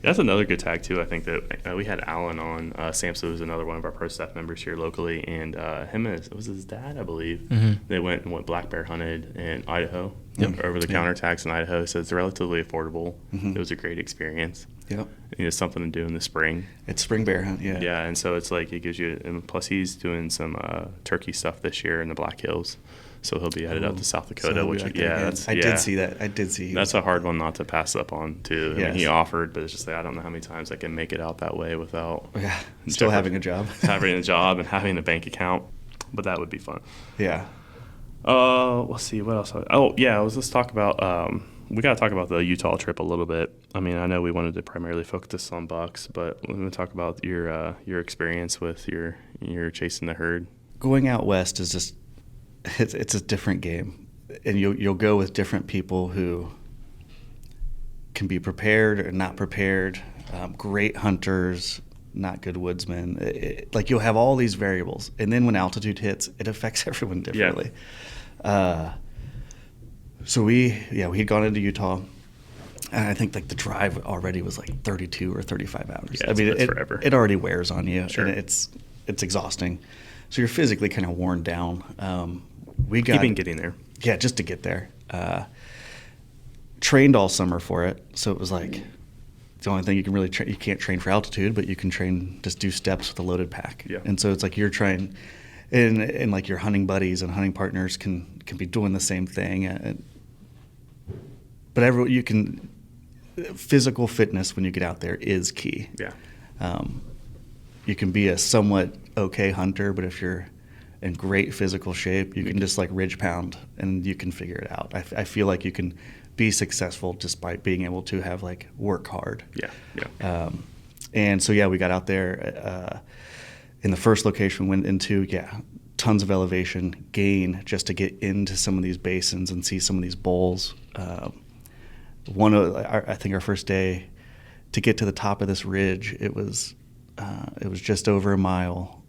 That's another good tag too. I think that we had Alan on. Samson was another one of our pro staff members here locally, and him and it was his dad, I believe. Mm-hmm. They went black bear hunted in Idaho, over the counter tags in Idaho. So it's relatively affordable. Mm-hmm. It was a great experience. Yep. Something to do in the spring. It's spring bear hunt. Yeah. Yeah, and so it's it gives you. And plus, he's doing some turkey stuff this year in the Black Hills. So he'll be headed out to South Dakota, So I did see that. That's a hard one not to pass up on too. Yes. I mean, he offered, but it's just like I don't know how many times I can make it out that way without still having a job, and having a bank account. But that would be fun. Yeah. Let's see what else. Let's talk about. We got to talk about the Utah trip a little bit. I mean, I know we wanted to primarily focus on bucks, but we're going to talk about your experience with your chasing the herd. Going out west is just it's a different game, and you'll go with different people who can be prepared or not prepared. Great hunters, not good woodsmen. Like you'll have all these variables, and then when altitude hits, it affects everyone differently. Yeah. So we'd gone into Utah, and I think like the drive already was like 32 or 35 hours. Yeah, it's forever. It already wears on you, sure. And it's exhausting. So you're physically kind of worn down. Even getting there. Yeah, just to get there. Trained all summer for it, so it was like the only thing you can really you can't train for altitude, but you can just do steps with a loaded pack. Yeah. And so it's like you're trying, and like your hunting buddies and hunting partners can be doing the same thing. But physical fitness when you get out there is key. Yeah. You can be a somewhat okay hunter, but if you're in great physical shape, you can just like ridge pound and you can figure it out. I feel like you can be successful just by being able to have like work hard. Yeah. And so we got out there in the first location we went into. Tons of elevation gain just to get into some of these basins and see some of these bowls. I think our first day to get to the top of this ridge, it was just over a mile,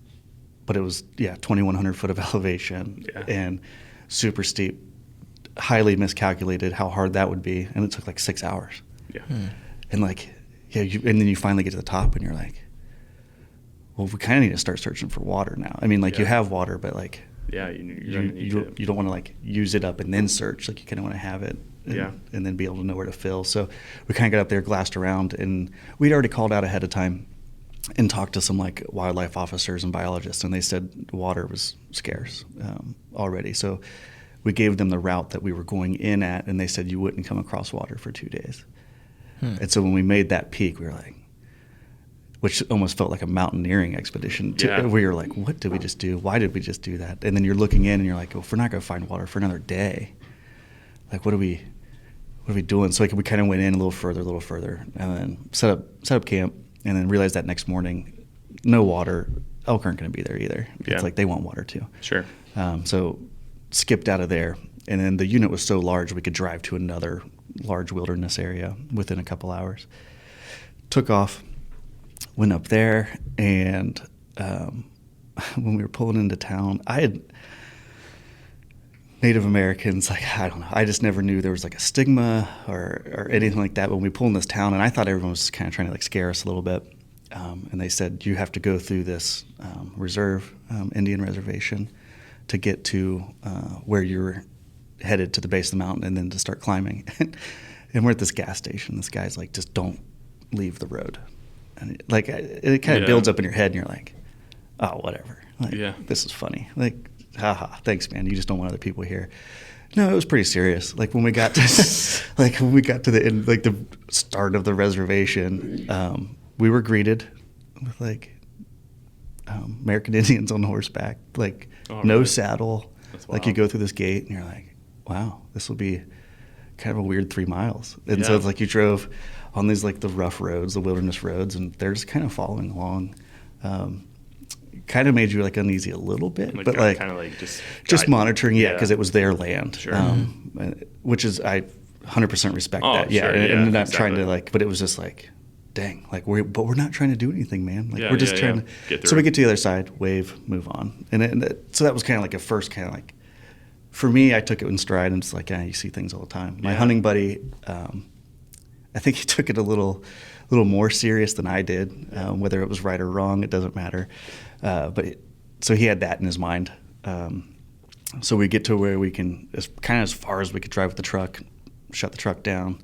but it was 2,100 foot of elevation and super steep. Highly miscalculated how hard that would be, and it took like 6 hours. Yeah. And and then you finally get to the top, and you're like, well, we kind of need to start searching for water now. I mean, you have water, but you don't want to like use it up and then search. Like you kind of want to have it, and then be able to know where to fill. So we kind of got up there, glassed around, and we'd already called out ahead of time and talked to some like wildlife officers and biologists, and they said water was scarce already. So we gave them the route that we were going in at, and they said you wouldn't come across water for 2 days. And so when we made that peak, we were like, which almost felt like a mountaineering expedition. We were like, what did we just do? Why did we just do that? And then you're looking in and you're like, well, if we're not going to find water for another day, like what are we doing? So we kind of went in a little further, and then set up camp, and then realized that next morning, no water. Elk aren't going to be there either. Yeah. It's like they want water too. Sure. So skipped out of there, and then the unit was so large we could drive to another large wilderness area within a couple hours. Took off, went up there, and when we were pulling into town, I had Native Americans, I don't know, I just never knew there was like a stigma or anything like that when we pulled in this town, and I thought everyone was kind of trying to like scare us a little bit. And they said, you have to go through this reserve, Indian reservation, to get to where you're headed to the base of the mountain and then to start climbing. And we're at this gas station. This guy's like, just don't leave the road. And it kind of builds up in your head, and you're like, oh, whatever. This is funny. Like, haha, thanks, man. You just don't want other people here. No, it was pretty serious. Like when we got to the end, like the start of the reservation, we were greeted with like American Indians on horseback, like no saddle. Like you go through this gate and you're like, wow, this will be kind of a weird 3 miles. And so it's like you drove on these like the rough roads, the wilderness roads, and they're just kind of following along. Kind of made you like uneasy a little bit, but like kind of like just monitoring, because it was their land, sure. Which is I 100% respect that, sure, and not trying to like, but it was just like, dang, like we're not trying to do anything, man. Like we're just trying to get through. So we get to the other side, wave, move on, so that was kind of like a first kind of like, for me, I took it in stride, and it's like, you see things all the time. My hunting buddy, I think he took it a little more serious than I did. Whether it was right or wrong, it doesn't matter. So he had that in his mind. So we get to where we can, as far as we could drive with the truck, shut the truck down,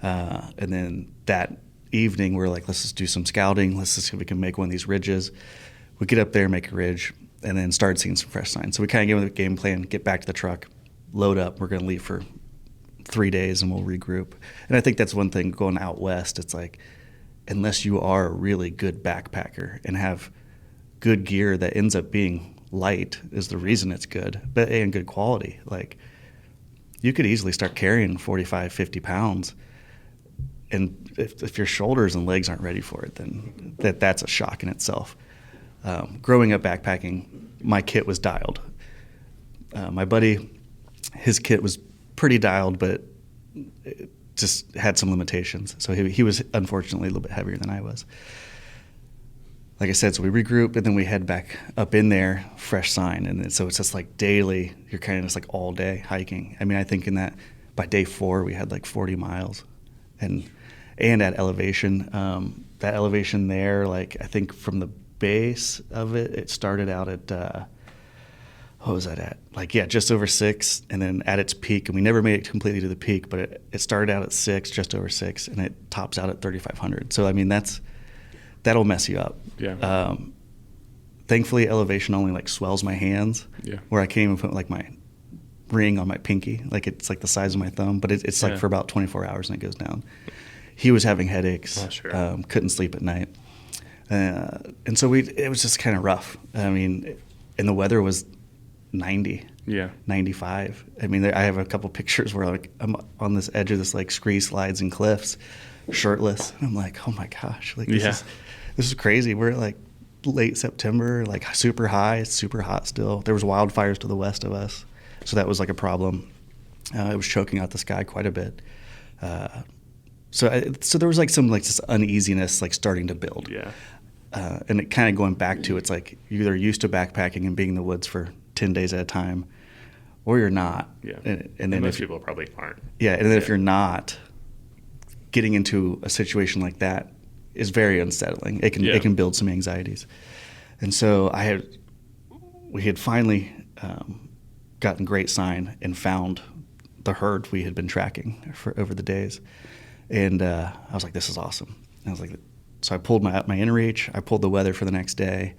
and then that evening we're like, let's just do some scouting. Let's just see if we can make one of these ridges. We get up there, make a ridge, and then started seeing some fresh signs. So we kind of gave them the game plan, get back to the truck, load up. We're going to leave for 3 days and we'll regroup. And I think that's one thing going out west. It's like, unless you are a really good backpacker and have good gear that ends up being light is the reason it's good, but and good quality. Like, you could easily start carrying 45, 50 pounds. And if your shoulders and legs aren't ready for it, then that's a shock in itself. Growing up backpacking, my kit was dialed. My buddy, his kit was pretty dialed, but it just had some limitations. So he was unfortunately a little bit heavier than I was. Like I said, so we regroup and then we head back up in there, fresh sign. And so it's just like daily, you're kind of just like all day hiking. I mean, I think by day 4, we had like 40 miles and at elevation. That elevation there, like I think from the base of it started out at, what was that at? Like, yeah, just over 6, and then at its peak, and we never made it completely to the peak, but it started out at 6, just over 6, and it tops out at 3,500. So, I mean, that'll mess you up. Yeah. Thankfully, elevation only like swells my hands, where I can't even put like my ring on my pinky. Like, it's like the size of my thumb, but it's like for about 24 hours and it goes down. He was having headaches, couldn't sleep at night. And so it was just kind of rough. I mean, and the weather was 90, 95. I mean, I have a couple pictures where like I'm on this edge of this like scree slides and cliffs, shirtless. And I'm like, oh my gosh, like this is crazy. We're like late September, like super high, it's super hot still. There was wildfires to the west of us, so that was like a problem. It was choking out the sky quite a bit. So there was like some like this uneasiness like starting to build. And it kind of going back to, it's like you're either used to backpacking and being in the woods for 10 days at a time, or you're not. And then most people probably aren't. And then if you're not, getting into a situation like that is very unsettling. It can build some anxieties. And so we had finally gotten great sign and found the herd we had been tracking for over the days. And I was like, this is awesome. And I was like, so I pulled my inReach, I pulled the weather for the next day,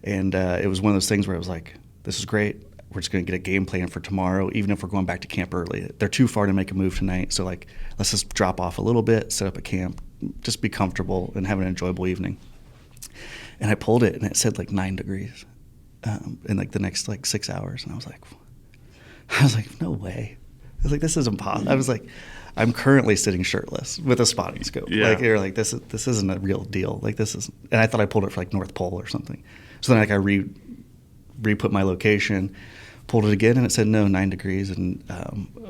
and it was one of those things where I was like, this is great. We're just going to get a game plan for tomorrow, even if we're going back to camp early. They're too far to make a move tonight, so like, let's just drop off a little bit, set up a camp, just be comfortable and have an enjoyable evening. And I pulled it, and it said like 9 degrees in like the next like 6 hours, and I was like, no way. I was like, this is impossible. I was like, I'm currently sitting shirtless with a spotting scope. Like, you're like, this isn't a real deal. Like, this is, and I thought I pulled it for like North Pole or something. So then like I re-put my location, pulled it again, and it said no, 9 degrees and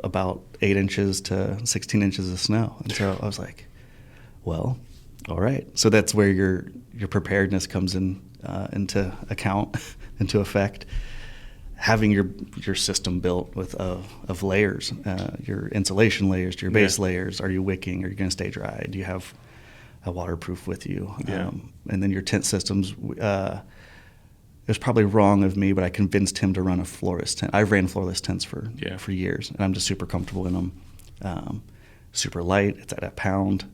about 8 inches to 16 inches of snow. And so I was like, well, all right. So that's where your preparedness comes into account, into effect. Having your system built with of layers, your insulation layers, your base layers. Are you wicking? Are you going to stay dry? Do you have a waterproof with you? And then your tent systems. It was probably wrong of me, but I convinced him to run a floorless tent. I've ran floorless tents for years, and I'm just super comfortable in them. Super light. It's at a pound.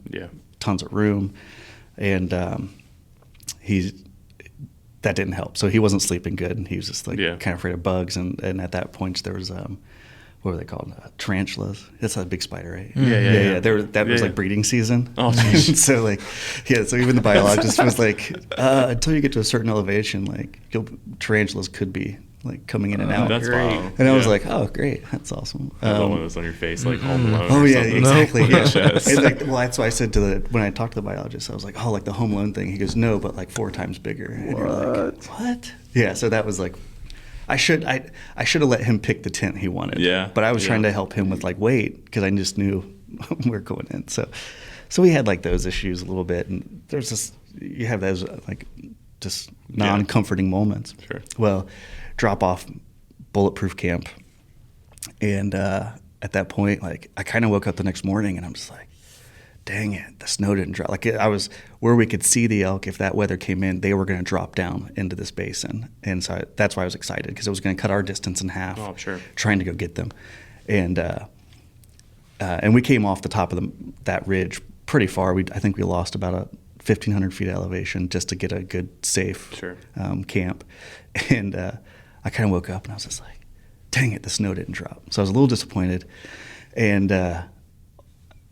Tons of room, and that didn't help. So he wasn't sleeping good, and he was just like kind of afraid of bugs. And at that point, there was what were they called? Tarantulas. That's a big spider, right? That was like breeding season. Oh, geez. So like, so even the biologist was like, until you get to a certain elevation, like tarantulas could be like coming in and out. That's wild. And I was like, oh, great, that's awesome. One of those on your face, like Home Alone. Oh yeah, exactly. Nope. And like, well, that's why I said when I talked to the biologist, I was like, oh, like the Home Alone thing. He goes, no, but like 4 times bigger. And you're like, what? Yeah. So that was like, I should have let him pick the tent he wanted. But I was trying to help him with like weight, because I just knew we were going in. So we had like those issues a little bit, and there's just, you have those like just non-comforting moments. Sure. Well, drop off bulletproof camp, and at that point, like, I kind of woke up the next morning and I'm just like, dang it, the snow didn't drop. Like, I was where we could see the elk. If that weather came in, they were going to drop down into this basin, and so that's why I was excited, because it was going to cut our distance in half. Oh, sure. Trying to go get them, and we came off the top of that ridge pretty far. I think we lost about a 1,500 feet elevation just to get a good, safe camp. And I kind of woke up and I was just like, dang it, the snow didn't drop. So I was a little disappointed. And I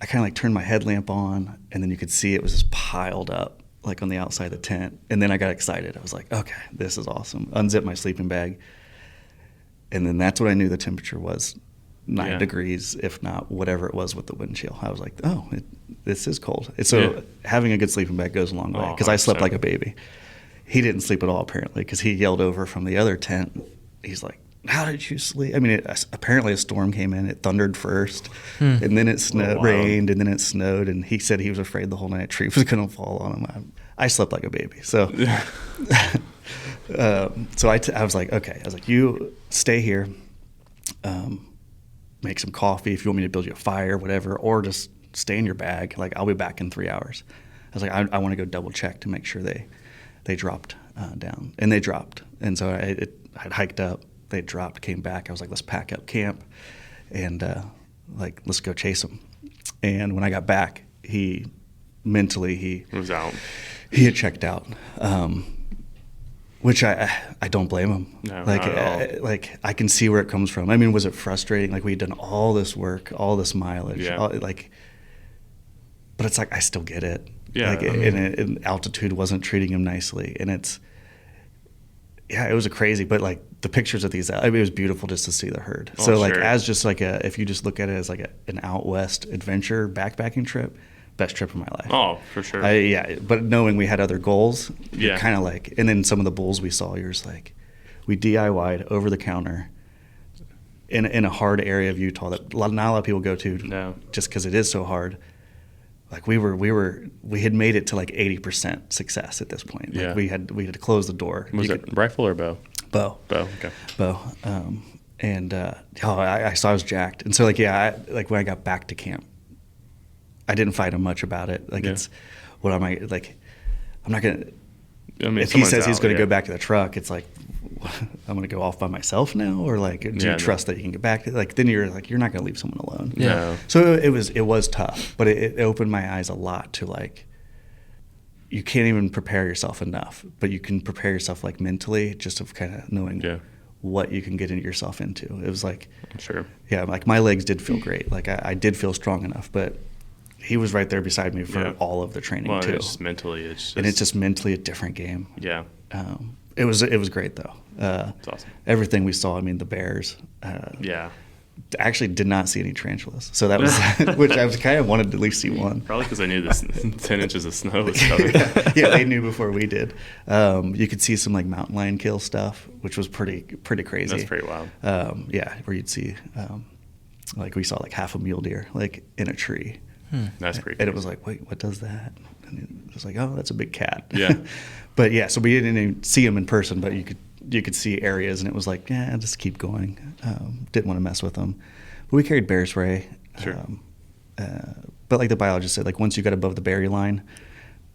kind of like turned my headlamp on, and then you could see it was just piled up like on the outside of the tent. And then I got excited. I was like, okay, this is awesome. Unzipped my sleeping bag. And then that's what I knew the temperature was, 9 degrees, if not whatever it was with the wind chill. I was like, oh, this is cold. So having a good sleeping bag goes a long way, because I slept like a baby. He didn't sleep at all, apparently, because he yelled over from the other tent. He's like, how did you sleep? I mean, apparently a storm came in. It thundered first, and then it rained, and then it snowed. And he said he was afraid the whole night a tree was going to fall on him. I slept like a baby. So so I was like, okay. I was like, you stay here, make some coffee if you want me to build you a fire, whatever, or just stay in your bag. Like, I'll be back in 3 hours. I was like, I want to go double check to make sure they dropped down. And they dropped. And so I'd hiked up. They dropped, came back. I was like, let's pack up camp and let's go chase them. And when I got back, he was out. He had checked out, which I don't blame him. No, not at all. I can see where it comes from. I mean, was it frustrating? Like, we'd done all this work, all this mileage, but it's like, I still get it. Yeah. And altitude wasn't treating him nicely, and it was crazy. But like the pictures of these, it was beautiful just to see the herd. Oh, so sure. as just like if you just look at it as like an out west adventure backpacking trip, best trip of my life. Oh, for sure. But knowing we had other goals, yeah, kind of like, and then some of the bulls we saw, you're just like, we DIY'd over the counter in a hard area of Utah that not a lot of people go to, just because it is so hard. Like, we had made it to like 80% success at this point. Like, we had to close the door. Was it rifle or bow? Bow. Okay. Bow. I saw I was jacked. And so when I got back to camp, I didn't fight him much about it. It's, what am I, like, I'm not going to, if he says he's going to go back to the truck, it's like, I'm going to go off by myself now, or like, do you trust that you can get back? Then you're like, you're not going to leave someone alone. Yeah. So it was tough, but it opened my eyes a lot to like, you can't even prepare yourself enough, but you can prepare yourself like mentally, just of kind of knowing what you can get yourself into. It was like, like my legs did feel great. Like I did feel strong enough, but he was right there beside me for all of the training too. It's just mentally a different game. Yeah. It was great though. It's awesome. Everything we saw. I mean, the bears. Actually did not see any tarantulas. So that was, which I was kind of wanted to at least see one. Probably because I knew this 10 inches of snow was coming. They knew before we did. You could see some like mountain lion kill stuff, which was pretty crazy. That's pretty wild. Where you'd see, like we saw like half a mule deer like in a tree. That's pretty crazy. And it was like, wait, what does that? And it was like, oh, that's a big cat. Yeah. But so we didn't even see him in person, but you could see areas, and it was like, just keep going. Didn't want to mess with them. But we carried bear spray. Sure. But like the biologist said, like once you got above the berry line,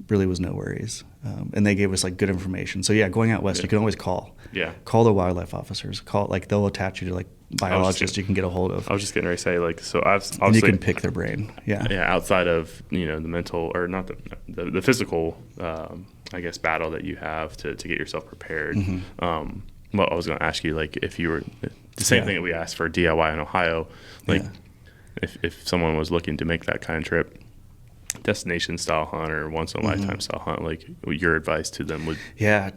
really was no worries. And they gave us like good information. So going out west, you can always call. Yeah. Call the wildlife officers. They'll attach you to like biologists you can get a hold of. I was just getting ready to say, like, so I've obviously, and you can pick their brain. Yeah. Yeah. Outside of, the mental, or not the physical, I guess, battle that you have to get yourself prepared. Mm-hmm. Well, I was going to ask you, like, if you were the same thing that we asked for DIY in Ohio, like if someone was looking to make that kind of trip, destination style hunt or once in a lifetime style hunt, like your advice to them would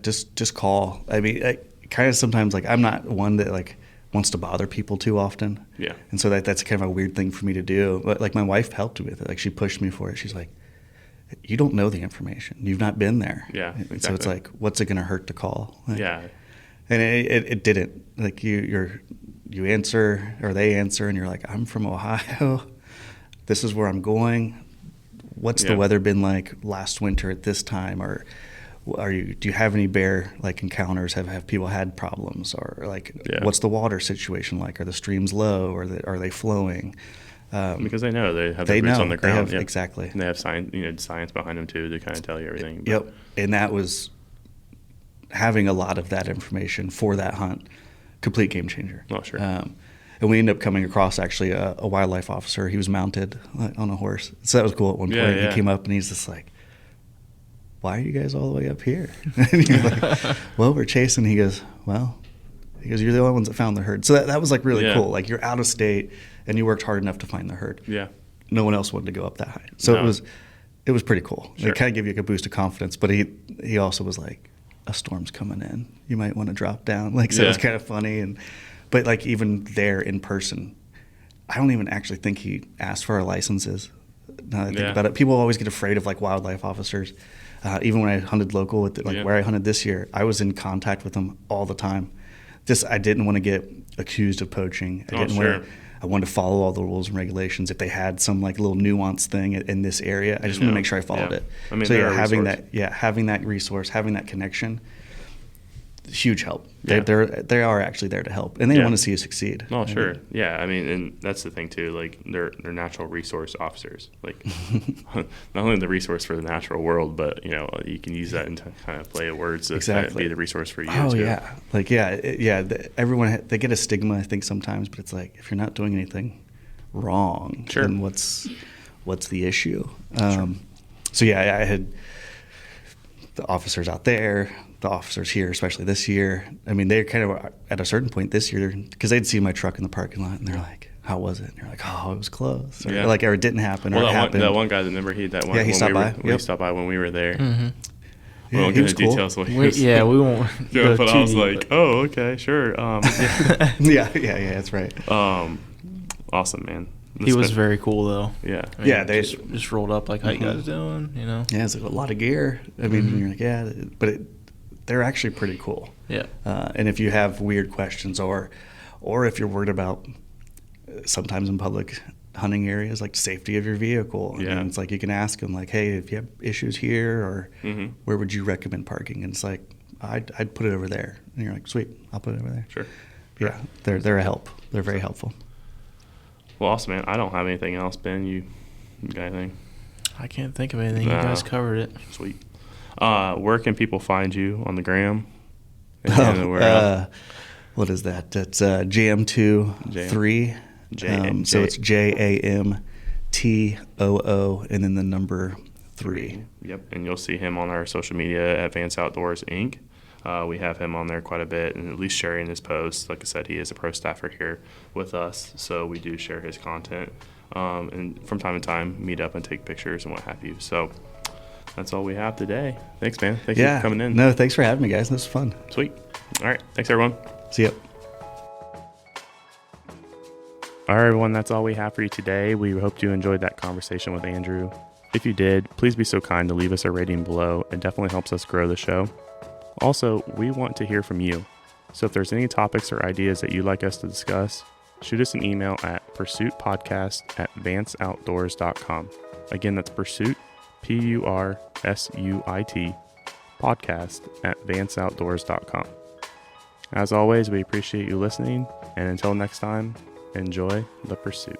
just call. I mean, kind of sometimes, like, I'm not one that like wants to bother people too often, and so that's kind of a weird thing for me to do. But like my wife helped me with it. Like, she pushed me for it. She's like, you don't know the information, you've not been there. Exactly. So it's like, what's it going to hurt to call? Like, and it didn't. Like, you answer, or they answer, and you're like, I'm from Ohio, this is where I'm going. What's the weather been like last winter at this time? Or do you have any bear like encounters? Have people had problems? Or like, what's the water situation like? Are the streams low, or are they flowing? Because they know, they have their boots on the ground. Exactly. And they have science behind them too to kind of tell you everything. Yep. And that was, having a lot of that information for that hunt, complete game changer. Oh, sure. And we ended up coming across actually a wildlife officer. He was mounted on a horse. So that was cool at one point. He came up and he's just like, why are you guys all the way up here? And you're like, well, we're chasing. He goes, you're the only ones that found the herd. So that was like really cool. Like you're out of state and you worked hard enough to find the herd. Yeah. No one else wanted to go up that high. So it was pretty cool. Sure. It kind of gave you like a boost of confidence. But he also was like, a storm's coming in. You might want to drop down. Like, so it was kind of funny. But like even there in person, I don't even actually think he asked for our licenses. Now that I think about it, people always get afraid of like wildlife officers. Even when I hunted local with where I hunted this year, I was in contact with them all the time. I didn't want to get accused of poaching. I wanted to follow all the rules and regulations. If they had some like little nuanced thing in this area, I just want to make sure I followed it. I mean, so having that resource, having that connection, huge help. They are actually there to help, and they want to see you succeed. Oh, sure. Yeah, I mean, and that's the thing too. Like they're natural resource officers. Like not only the resource for the natural world, but you can use that into kind of play of words to kind of be the resource for you. Oh too. Yeah, like everyone they get a stigma, I think sometimes, but it's like if you're not doing anything wrong, then what's the issue? So I had the officers out there. The officers here, especially this year, I mean, they're kind of at a certain point this year because they'd see my truck in the parking lot and they're like, "How was it?" And you're like, "Oh, it was close," or it didn't happen, or it happened. That one guy, remember he stopped by. He stopped by when we were there. Mm-hmm. We won't get into details. We won't. But I was like, "Oh, okay, sure." Yeah, that's right. Awesome, man. He was very cool though. Yeah. I mean, they just rolled up like, "How you guys doing?" Yeah, it's like a lot of gear. I mean, you're like, but they're actually pretty cool. Yeah. And if you have weird questions or if you're worried about sometimes in public hunting areas, like safety of your vehicle, and it's like you can ask them like, hey, if you have issues here or where would you recommend parking? And it's like, I'd put it over there. And you're like, sweet, I'll put it over there. Sure. Yeah, they're a help. They're very helpful. Well, awesome, man. I don't have anything else. Ben, you got anything? I can't think of anything. You guys covered it. Sweet. Where can people find you on the gram? What is that? That's JAM23. So it's JAMTOO and then the number 3. Yep, and you'll see him on our social media at Vance Outdoors Inc. We have him on there quite a bit, and at least sharing his posts. Like I said, he is a pro staffer here with us, so we do share his content. And from time to time, meet up and take pictures and what have you. So that's all we have today. Thanks, man. Thank you for coming in. No, thanks for having me, guys. This was fun. Sweet. All right. Thanks, everyone. See ya. All right, everyone. That's all we have for you today. We hope you enjoyed that conversation with Andrew. If you did, please be so kind to leave us a rating below. It definitely helps us grow the show. Also, we want to hear from you. So if there's any topics or ideas that you'd like us to discuss, shoot us an email at pursuitpodcast@vanceoutdoors.com. Again, that's pursuit, PURSUIT, podcast@vanceoutdoors.com. As always, we appreciate you listening, and until next time, enjoy the pursuit.